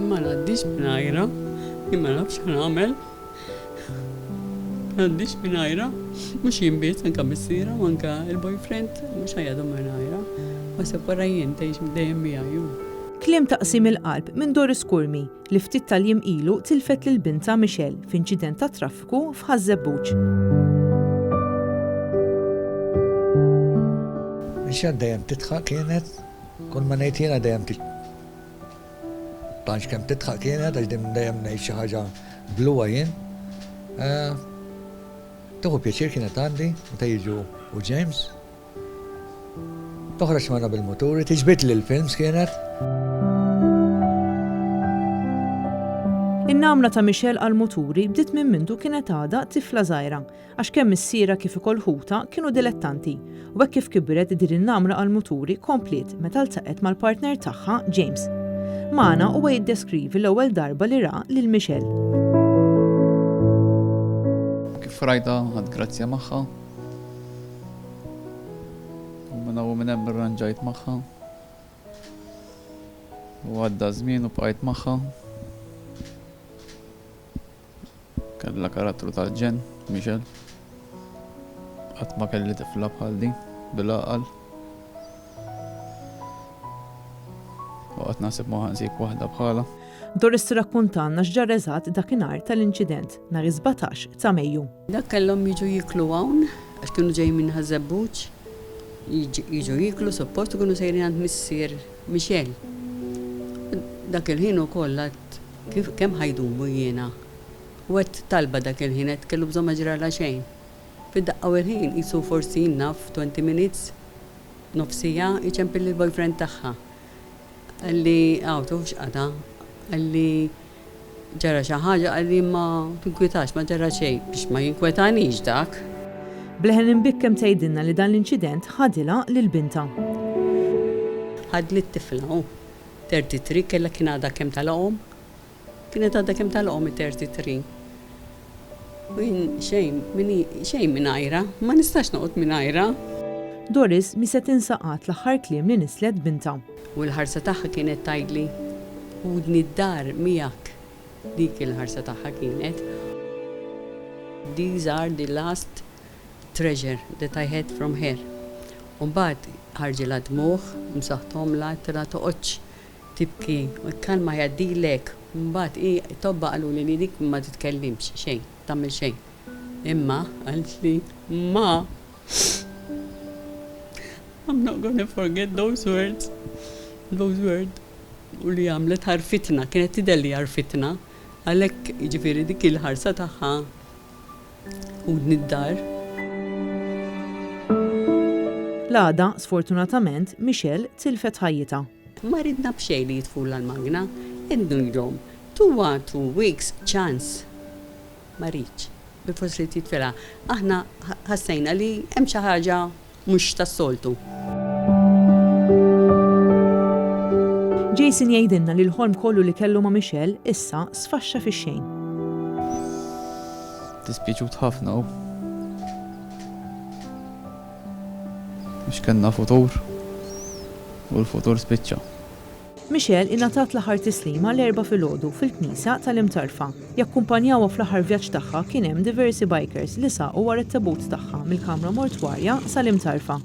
Ma ngħaddix mingħajra, jien ma nafx nagħmel. Ngħaddix mingħajra, mhux jinbiet anke missiera u anke il-boyfriend mhux ħajgħadhom mingħajra. Ma separa jien tgħix dejjem miegħi hu. Kliem taqsim il-qalb minn Doris Kurmi li ftit tal-jiem ilu tilfet lil binta Michelle f'inċident ta' traffiku f'Ħażebbuġ. Michelle dejjem titħaq kienet, kull ma ngħid jiena dejjem tantx kemm titħaq kienet għax dejjem ngħid xi ħaġa bluwa jien. Tieħu pjaċir kienet għandi meta jiġu u James. Toħroġ magħna bil-muturi, tiġbed lil films kienet. In-namra ta' Michelle għal-muturi bdiet minn mindu kienet għadha tifla żgħira għax kemm is-siera kif ukoll ħuta kienu dilettanti u hekk kif kibret din in-namra għal-muturi komplet meta ltaqet mal-partner tagħha James. Magħna huwa jiddeskrivi l-ewwel darba li ra lil Michelle. Kif rajta ħadd grazzja magħha. U minn hemm irranġajt magħha. U għadda żmien u bqajt magħha. Kellha karattru tal-ġen, Michelle. Qatt ma kelli tifla bħal din, bil-aqal. U qatt naħseb ma ħansik waħda bħalha. Doris tirrakkuntanna x'ġar eżatt dakinhar tal-inċident nhar 17 ta' Mejju. Dak kellhom jiġu jiklu hawn għax kienu ġej minn Ħażebbuġ. Jiġu jiklu suppost ikunu sejrin għand missier Michelle. Dak il-ħin ukoll kif kemm ħajdumu jiena. U għed talba dak il-ħin qed kellu bżonn ma ġrala xejn. Fid-daqqa il-ħin qisu forsi naf 20 minutes nofsija iċempil il-boyfriend tagħha. Għalli tu x'qada, għalli ġara xi ħaġa għalli ma tinkwetax ma ġara xejn biex ma jinkwetanix dak. Bleħen imbikkem tgħidilna li dan l-inċident ħadilha lil binta. Ħadli t-tifla 33 kellha kien għadha kemm tal-qom. Kienet għadha kemm tal-qom 33. Xejn mingħajra, ma nistax noqgħod mingħajra. Doris mi se tinsaqat l-aħħar kliem li nislet binta. U l-ħarsa tagħha kienet tgħidli udni d-dar miegħek. Dik il-ħarsa tagħha kienet. These are the last treasure that I had from her. U mbagħad ħarġilha dmuħ, msaħħthomla tara toqgħodx tibki, kan ma jgħaddilek. Mbagħad tobba qalu li dik ma titkellimx xejn, tagħmel xejn. Imma qalt li ma I'm not gonna forget those words. Those words. U li għamlet ħarfitna, kienet tidher li ħarfitna, għalhekk jiġifieri dik il-ħarsa tagħha udni d-dar. L-għada, sfortunatament, Michelle tilfet ħajjita. Ma ridna b'xejn li jitfula l-magna, indunilhom 2 weeks chance. Ma rridx, bifos li titfela. Aħna ħassejna li hemm xi ħaġa mhux tas-soltu. Jason jgħidilna li l-ħolm kollu li kellu ma' Michelle issa sfaxxa fix-xejn. Dispjaċut ħafna hu. Mhux kellna futur u l-futur spiċċa. Michelle ingħatat l-aħħar tislima l-4 filgħodu fil-Knisja tal-Imtarfa. Jakkumpanjawha fl-aħħar vjaġġ tagħha kien hemm diversi bikers li saqgħu wara t-tabut tagħha mill-kamra mortwarja sal-Imtarfa.